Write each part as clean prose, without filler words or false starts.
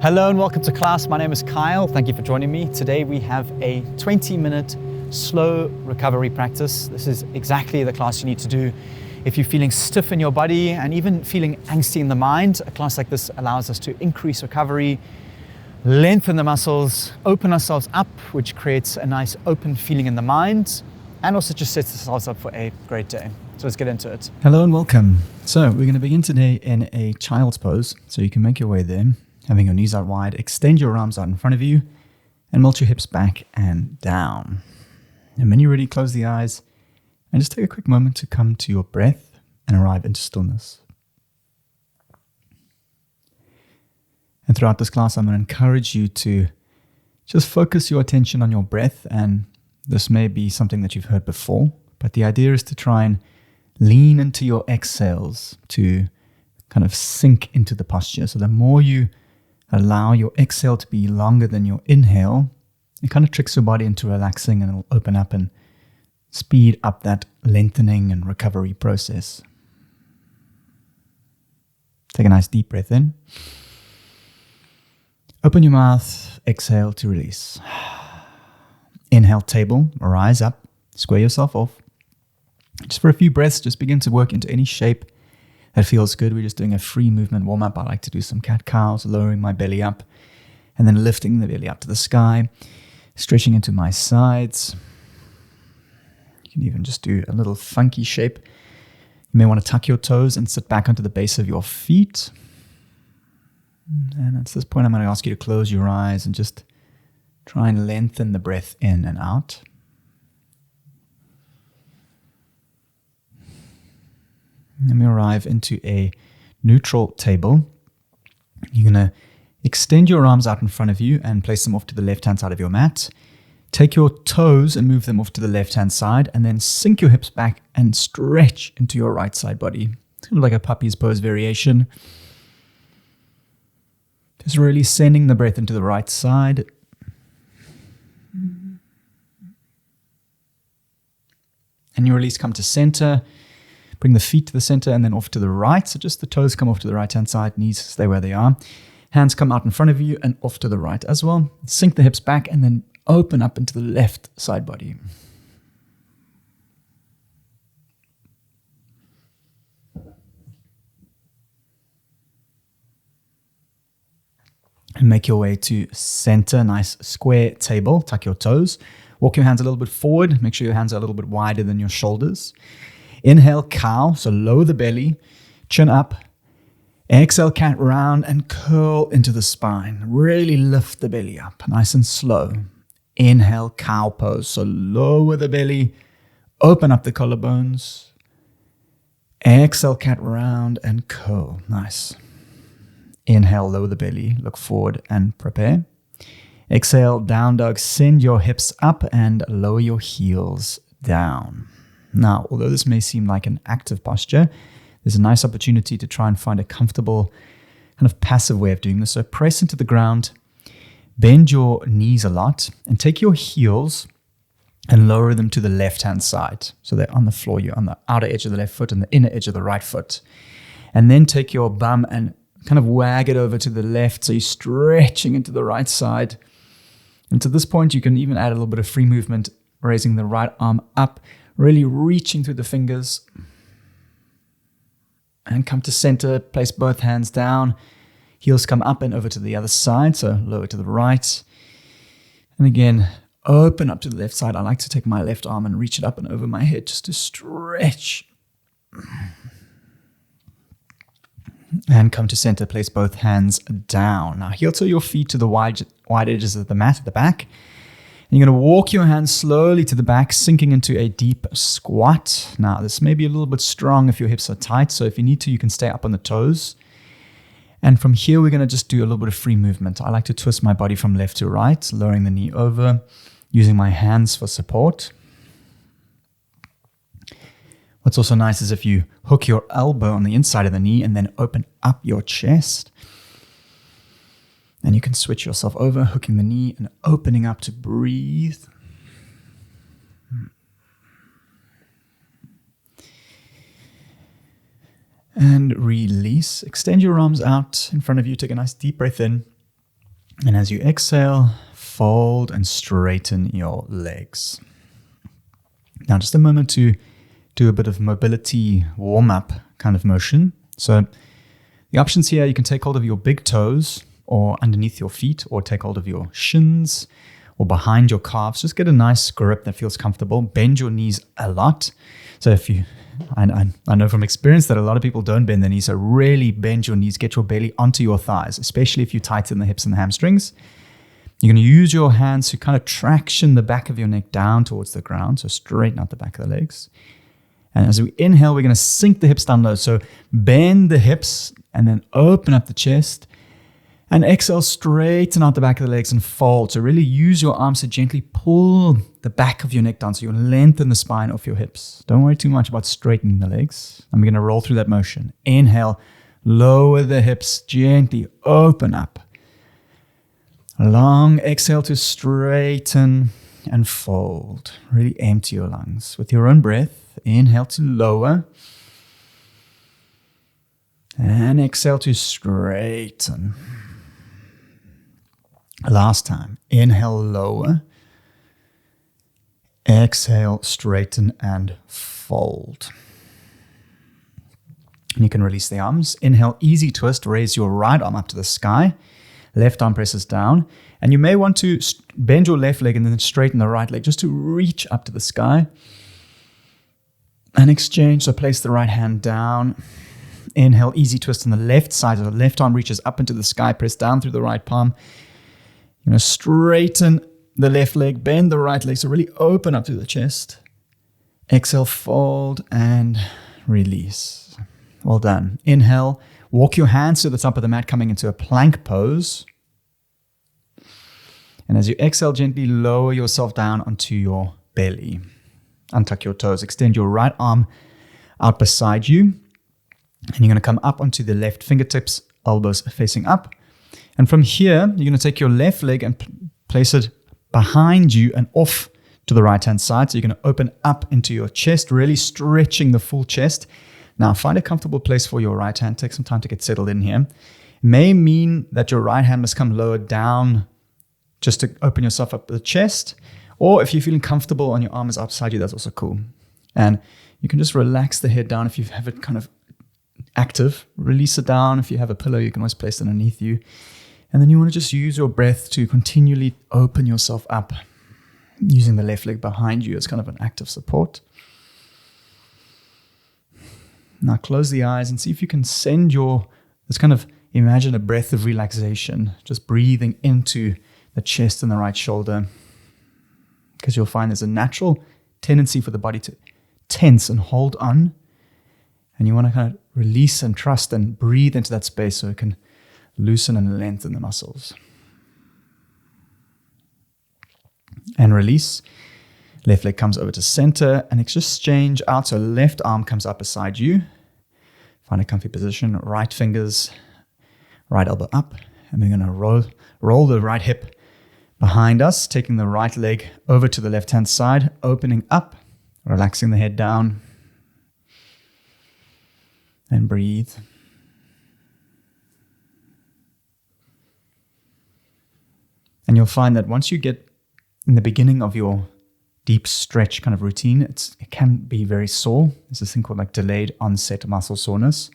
Hello and welcome to class. My name is Kyle. Thank you for joining me. Today we have a 20-minute slow recovery practice. This is exactly the class you need to do if you're feeling stiff in your body and even feeling angsty in the mind. A class like this allows us to increase recovery, lengthen the muscles, open ourselves up, which creates a nice open feeling in the mind, and also just sets ourselves up for a great day. So let's get into it. Hello and welcome. So we're going to begin today in a child's pose. So you can make your way there, having your knees out wide, extend your arms out in front of you, and melt your hips back and down. And when you're ready, close the eyes and just take a quick moment to come to your breath and arrive into stillness. And throughout this class, I'm going to encourage you to just focus your attention on your breath. And this may be something that you've heard before, but the idea is to try and lean into your exhales to kind of sink into the posture. So the more you allow your exhale to be longer than your inhale, it kind of tricks your body into relaxing, and it'll open up and speed up that lengthening and recovery process. Take a nice deep breath in. Open your mouth, exhale to release. Inhale, table, rise up, square yourself off. Just for a few breaths, just begin to work into any shape that feels good. We're just doing a free movement warm-up. I like to do some cat-cows, lowering my belly up, and then lifting the belly up to the sky, stretching into my sides. You can even just do a little funky shape. You may want to tuck your toes and sit back onto the base of your feet. And at this point, I'm going to ask you to close your eyes and just try and lengthen the breath in and out. And we arrive into a neutral table. You're going to extend your arms out in front of you and place them off to the left-hand side of your mat. Take your toes and move them off to the left-hand side, and then sink your hips back and stretch into your right side body. It's kind of like a puppy's pose variation. Just really sending the breath into the right side. And you release, come to center. Bring the feet to the center and then off to the right. So just the toes come off to the right-hand side, knees stay where they are. Hands come out in front of you and off to the right as well. Sink the hips back and then open up into the left side body. And make your way to center, nice square table. Tuck your toes. Walk your hands a little bit forward. Make sure your hands are a little bit wider than your shoulders. Inhale, cow, so lower the belly, chin up. Exhale, cat round and curl into the spine. Really lift the belly up, nice and slow. Inhale, cow pose, so lower the belly, open up the collarbones. Exhale, cat round and curl, nice. Inhale, lower the belly, look forward and prepare. Exhale, down dog, send your hips up and lower your heels down. Now, although this may seem like an active posture, there's a nice opportunity to try and find a comfortable kind of passive way of doing this. So press into the ground, bend your knees a lot, and take your heels and lower them to the left-hand side. So they're on the floor, you're on the outer edge of the left foot and the inner edge of the right foot. And then take your bum and kind of wag it over to the left, so you're stretching into the right side. And to this point, you can even add a little bit of free movement, raising the right arm up, really reaching through the fingers, and come to center, place both hands down, heels come up and over to the other side, so lower to the right. And again, open up to the left side. I like to take my left arm and reach it up and over my head just to stretch. And come to center, place both hands down. Now heel toe your feet to the wide edges of the mat at the back. And you're going to walk your hands slowly to the back, sinking into a deep squat. Now, this may be a little bit strong if your hips are tight, so if you need to, you can stay up on the toes. And from here, we're going to just do a little bit of free movement. I like to twist my body from left to right, lowering the knee over, using my hands for support. What's also nice is if you hook your elbow on the inside of the knee and then open up your chest. And you can switch yourself over, hooking the knee and opening up to breathe. And release. Extend your arms out in front of you. Take a nice deep breath in. And as you exhale, fold and straighten your legs. Now, just a moment to do a bit of mobility warm-up kind of motion. So the options here, you can take hold of your big toes or underneath your feet, or take hold of your shins or behind your calves. Just get a nice grip that feels comfortable. Bend your knees a lot. So I know from experience that a lot of people don't bend their knees, so really bend your knees, get your belly onto your thighs, especially if you tighten the hips and the hamstrings. You're going to use your hands to kind of traction the back of your neck down towards the ground, so straighten out the back of the legs. And as we inhale, we're going to sink the hips down low. So bend the hips and then open up the chest. And exhale, straighten out the back of the legs and fold. So really use your arms to gently pull the back of your neck down so you lengthen the spine off your hips. Don't worry too much about straightening the legs. And we're going to roll through that motion. Inhale, lower the hips, gently open up. A long exhale to straighten and fold. Really empty your lungs. With your own breath, inhale to lower. And exhale to straighten. Last time, inhale, lower. Exhale, straighten and fold. And you can release the arms. Inhale, easy twist. Raise your right arm up to the sky. Left arm presses down. And you may want to bend your left leg and then straighten the right leg just to reach up to the sky. And exchange. So place the right hand down. Inhale, easy twist on the left side. So the left arm reaches up into the sky. Press down through the right palm. You're going to straighten the left leg, bend the right leg, so really open up to the chest. Exhale, fold, and release. Well done. Inhale, walk your hands to the top of the mat, coming into a plank pose. And as you exhale, gently lower yourself down onto your belly. Untuck your toes. Extend your right arm out beside you. And you're going to come up onto the left fingertips, elbows facing up. And from here, you're going to take your left leg and place it behind you and off to the right-hand side. So you're going to open up into your chest, really stretching the full chest. Now, find a comfortable place for your right hand. Take some time to get settled in here. It may mean that your right hand must come lower down just to open yourself up the chest. Or if you're feeling comfortable and your arm is outside you, that's also cool. And you can just relax the head down if you have it kind of active. Release it down. If you have a pillow, you can always place it underneath you. And then you want to just use your breath to continually open yourself up, using the left leg behind you as kind of an active support. Now close the eyes and see if you can send let's kind of imagine a breath of relaxation, just breathing into the chest and the right shoulder, because you'll find there's a natural tendency for the body to tense and hold on. And you want to kind of release and trust and breathe into that space so it can loosen and lengthen the muscles. And release. Left leg comes over to center and exchange out. So left arm comes up beside you. Find a comfy position. Right fingers, right elbow up. And we're going to roll the right hip behind us, taking the right leg over to the left-hand side, opening up, relaxing the head down. And breathe. And you'll find that once you get in the beginning of your deep stretch kind of routine, it can be very sore. There's this thing called like delayed onset muscle soreness.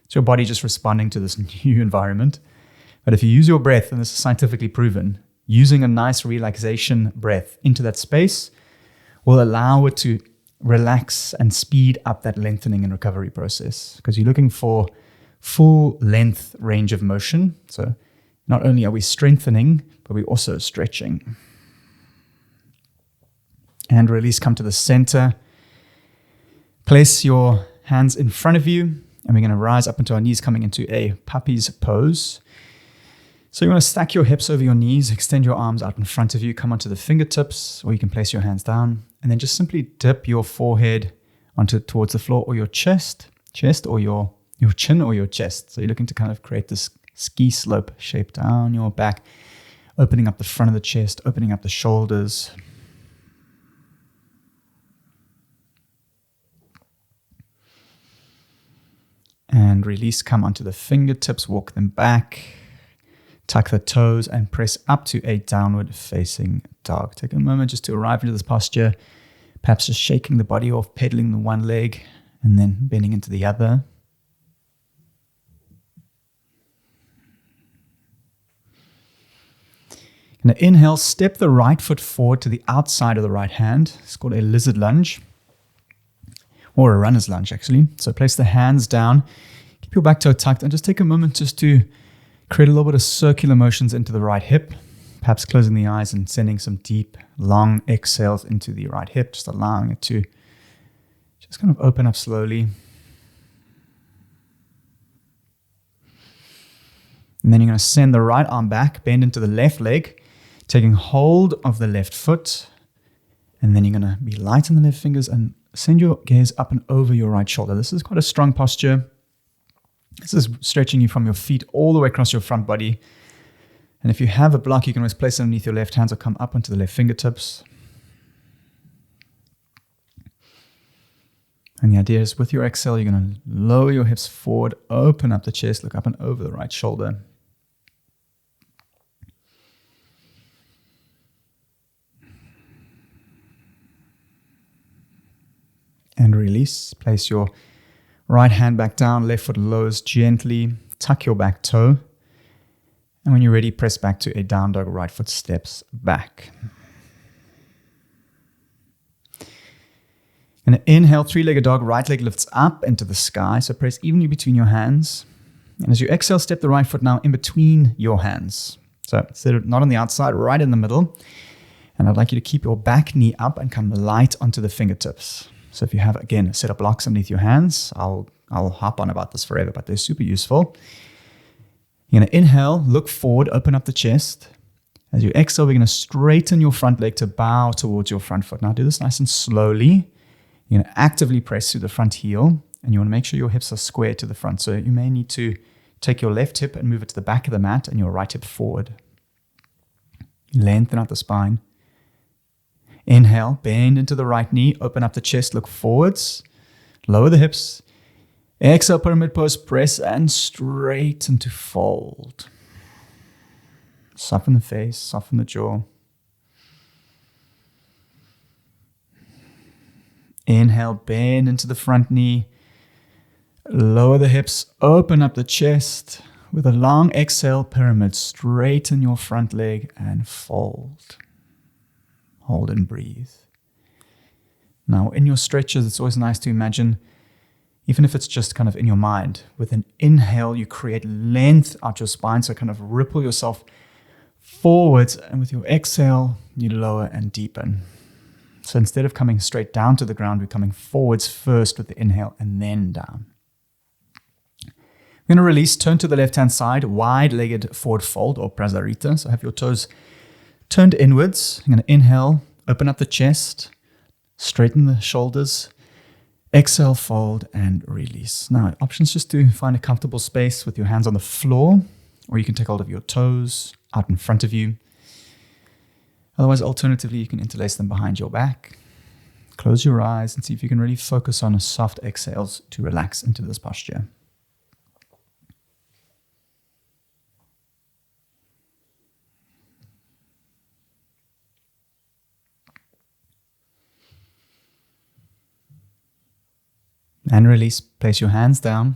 It's your body just responding to this new environment. But if you use your breath, and this is scientifically proven, using a nice relaxation breath into that space will allow it to relax and speed up that lengthening and recovery process, because you're looking for full length range of motion. So not only are we strengthening, but we're also stretching. And release, come to the center. Place your hands in front of you, and we're going to rise up into our knees, coming into a puppy's pose. So you want to stack your hips over your knees, extend your arms out in front of you, come onto the fingertips, or you can place your hands down, and then just simply dip your forehead towards the floor, or your chest, or your chin, or your chest. So you're looking to kind of create this ski slope shape down your back, opening up the front of the chest, opening up the shoulders. And release, come onto the fingertips, walk them back. Tuck the toes and press up to a downward facing dog. Take a moment just to arrive into this posture, perhaps just shaking the body off, pedaling the one leg and then bending into the other. Now inhale, step the right foot forward to the outside of the right hand. It's called a lizard lunge or a runner's lunge actually. So place the hands down, keep your back toe tucked and just take a moment just to create a little bit of circular motions into the right hip, perhaps closing the eyes and sending some deep, long exhales into the right hip, just allowing it to just kind of open up slowly. And then you're going to send the right arm back, bend into the left leg, taking hold of the left foot. And then you're going to be light on the left fingers and send your gaze up and over your right shoulder. This is quite a strong posture. This is stretching you from your feet all the way across your front body. And if you have a block, you can always place it underneath your left hands or come up onto the left fingertips. And the idea is with your exhale, you're going to lower your hips forward, open up the chest, look up and over the right shoulder. And release. Place your right hand back down, left foot lowers gently, tuck your back toe. And when you're ready, press back to a down dog, right foot steps back. And inhale, three-legged dog, right leg lifts up into the sky. So press evenly between your hands. And as you exhale, step the right foot now in between your hands. So instead of not on the outside, right in the middle. And I'd like you to keep your back knee up and come light onto the fingertips. So if you have, again, a set of blocks underneath your hands, I'll harp on about this forever, but they're super useful. You're going to inhale, look forward, open up the chest. As you exhale, we're going to straighten your front leg to bow towards your front foot. Now do this nice and slowly. You're going to actively press through the front heel, and you want to make sure your hips are square to the front. So you may need to take your left hip and move it to the back of the mat and your right hip forward. Lengthen out the spine. Inhale, bend into the right knee, open up the chest, look forwards, lower the hips. Exhale, pyramid pose, press and straighten to fold. Soften the face, soften the jaw. Inhale, bend into the front knee, lower the hips, open up the chest. With a long exhale, pyramid, straighten your front leg and fold. Hold and breathe. Now, in your stretches, it's always nice to imagine, even if it's just kind of in your mind, with an inhale, you create length out your spine, so kind of ripple yourself forwards, and with your exhale, you lower and deepen. So instead of coming straight down to the ground, we're coming forwards first with the inhale and then down. We're going to release, turn to the left-hand side, wide-legged forward fold or prasarita. So have your toes turned inwards. I'm going to inhale, open up the chest, straighten the shoulders, exhale, fold, and release. Now, options just to find a comfortable space with your hands on the floor, or you can take hold of your toes out in front of you. Otherwise, alternatively, you can interlace them behind your back. Close your eyes and see if you can really focus on a soft exhales to relax into this posture. And release, place your hands down.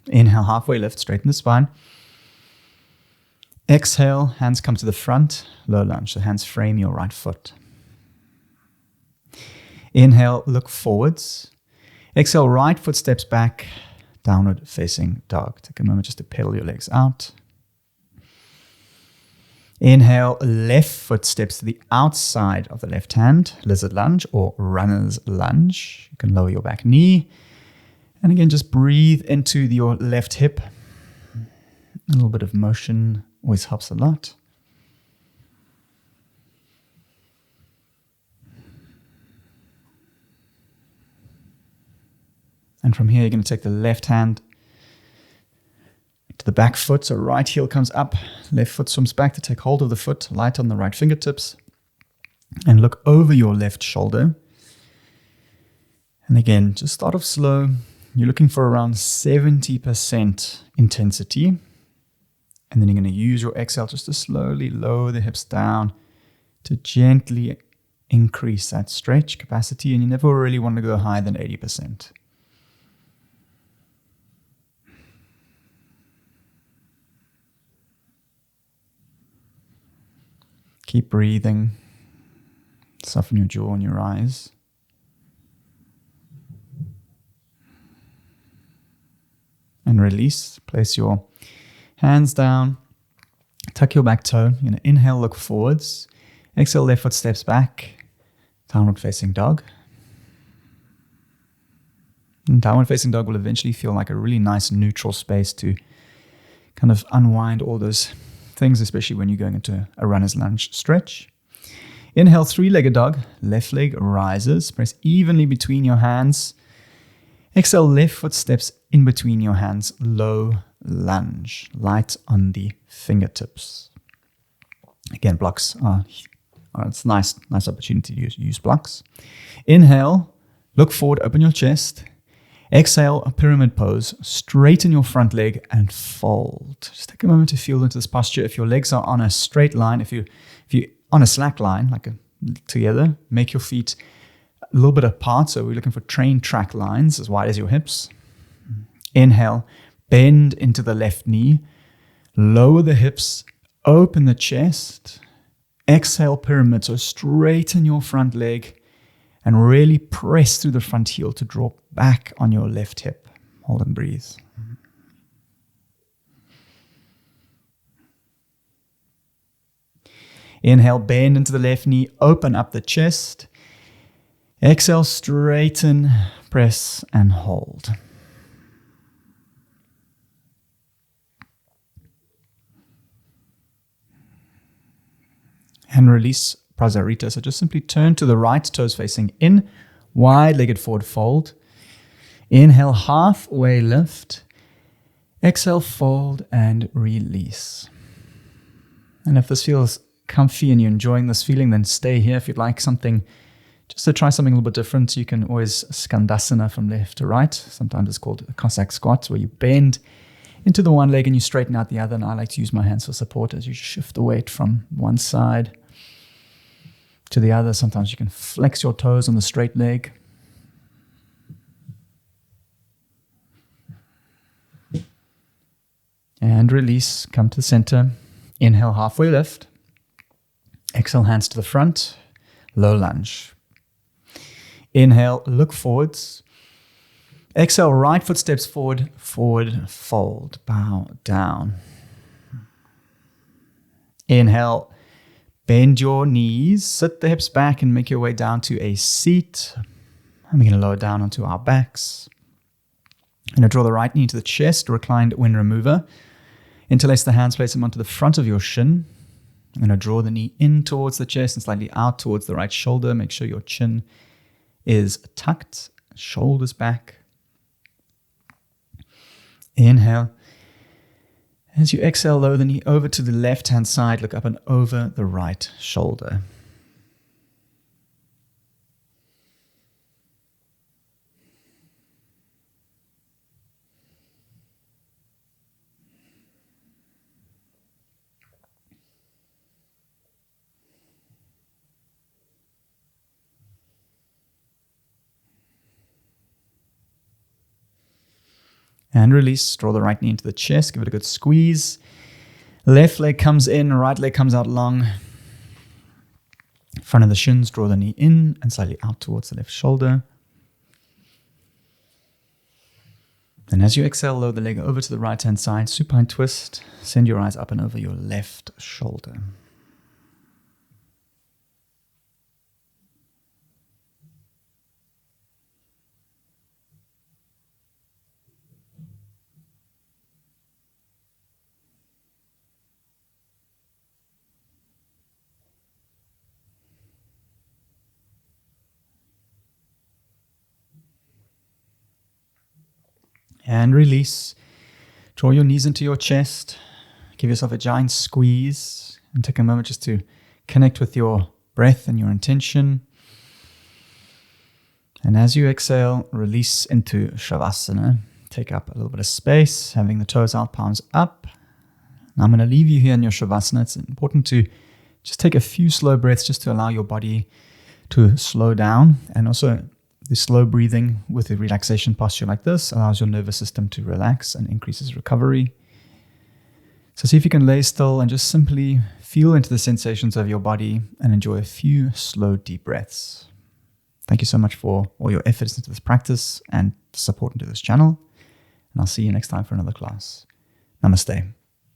Inhale, halfway lift, straighten the spine. Exhale, hands come to the front, low lunge. So hands frame your right foot. Inhale, look forwards. Exhale, right foot steps back, downward facing dog. Take a moment just to pedal your legs out. Inhale, left foot steps to the outside of the left hand, lizard lunge or runner's lunge. You can lower your back knee. And again, just breathe into your left hip. A little bit of motion always helps a lot. And from here, you're going to take the left hand to the back foot. So right heel comes up, left foot swims back to take hold of the foot, light on the right fingertips, and look over your left shoulder. And again, just start off slow. You're looking for around 70% intensity. And then you're going to use your exhale just to slowly lower the hips down to gently increase that stretch capacity. And you never really want to go higher than 80%. Keep breathing. Soften your jaw and your eyes. And release. Place your hands down. Tuck your back toe. You're going to inhale, look forwards. Exhale, left foot steps back. Downward facing dog. And downward facing dog will eventually feel like a really nice neutral space to kind of unwind all those things, especially when you're going into a runner's lunge stretch. Inhale, three-legged dog. Left leg rises. Press evenly between your hands. Exhale, left foot steps in between your hands. Low lunge. Light on the fingertips. Again, blocks are it's a nice opportunity to use blocks. Inhale, look forward, open your chest. Exhale, a pyramid pose. Straighten your front leg and fold. Just take a moment to feel into this posture. If your legs are on a straight line, if you're on a slack line, together, make your feet a little bit apart. So we're looking for train track lines as wide as your hips. Inhale, bend into the left knee. Lower the hips, open the chest. Exhale, pyramid. So straighten your front leg and really press through the front heel to draw back on your left hip. Hold and breathe. Inhale, bend into the left knee, open up the chest. Exhale, straighten, press, and hold. And release Prasarita. So just simply turn to the right, toes facing in, wide-legged forward fold. Inhale, halfway lift. Exhale, fold, and release. And if this feels comfy and you're enjoying this feeling, then stay here. If you'd like something, just to try something a little bit different, you can always Skandasana from left to right. Sometimes it's called a Cossack squat, where you bend into the one leg and you straighten out the other. And I like to use my hands for support as you shift the weight from one side to the other. Sometimes you can flex your toes on the straight leg. And release, come to the center. Inhale, halfway lift. Exhale, hands to the front, low lunge. Inhale, look forwards. Exhale, right foot steps forward, forward fold, bow down. Inhale, bend your knees, sit the hips back and make your way down to a seat. And we're going to lower down onto our backs. I'm going to draw the right knee to the chest, reclined wind remover. Interlace the hands, place them onto the front of your shin. I'm going to draw the knee in towards the chest and slightly out towards the right shoulder. Make sure your chin is tucked, shoulders back. Inhale. As you exhale, lower the knee over to the left-hand side. Look up and over the right shoulder. And release, draw the right knee into the chest, give it a good squeeze. Left leg comes in, right leg comes out long. Front of the shins, draw the knee in and slightly out towards the left shoulder. And as you exhale, lower the leg over to the right-hand side, supine twist. Send your eyes up and over your left shoulder. And release. Draw your knees into your chest. Give yourself a giant squeeze. And take a moment just to connect with your breath and your intention. And as you exhale, release into Shavasana. Take up a little bit of space, having the toes out, palms up. Now I'm going to leave you here in your Shavasana. It's important to just take a few slow breaths just to allow your body to slow down. And also the slow breathing with a relaxation posture like this allows your nervous system to relax and increases recovery. So see if you can lay still and just simply feel into the sensations of your body and enjoy a few slow, deep breaths. Thank you so much for all your efforts into this practice and support into this channel. And I'll see you next time for another class. Namaste.